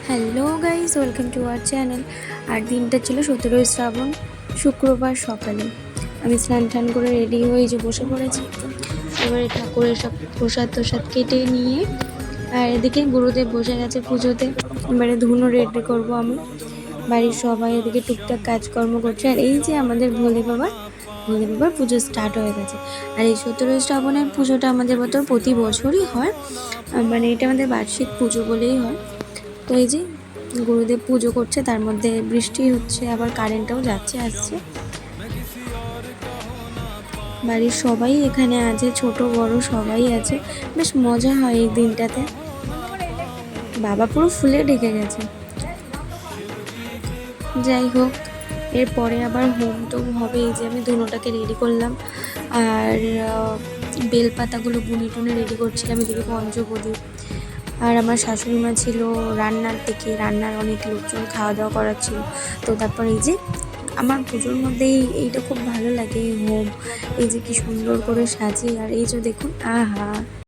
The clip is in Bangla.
Hello guys, welcome to our channel. আর দিনটা ছিল 17ই শ্রাবণ, শুক্রবার সকালে। আমি স্নান টান করে রেডি হয়ে যে বসে পড়েছি। এবারে ঠাকুরের সব প্রসাদ কেটে নিয়ে আর এদিকে গুরুদেব বসে গেছে পুজোতে। এবারে ধুনো রেডি করব আমি। বাড়ির সবাই এদিকে টুকটাক কাজকর্ম করছে। আর এই যে আমাদের ভোলে বাবার পুজো স্টার্ট হয়ে গেছে। আর এই 17ই শ্রাবণের পুজোটা আমাদের মতো প্রতি বছরই হয়, মানে এটা আমাদের বার্ষিক পুজো বলেই হয়। তো এই যে গুরুদেব পুজো করছে, তার মধ্যে বৃষ্টি হচ্ছে, আবার কারেন্টটাও যাচ্ছে আসছে। বাড়ির সবাই এখানে আছে, ছোট বড় সবাই আছে। বেশ মজা হয় এই দিনটাতে। বাবা পুরো ফুলে ঢেকে গেছে। যাই হোক, এরপরে আবার হোম টোম হবে। এই যে আমি ধুনোটাকে রেডি করলাম, আর বেলপাতাগুলো বুনে টুনে রেডি করছিলাম। এদিকে পঞ্চপ্রদীপ, আর আমার শাশুড়ি মা ছিল রান্নার অনেক লোকজন খাওয়া দাওয়া করাচ্ছিল। তো তারপর এই যে আমার পুজোর মধ্যে এইটা খুব ভালো লাগে, হোম এই যে কি সুন্দর করে সাজিয়ে। আর এই যে দেখুন, আহা।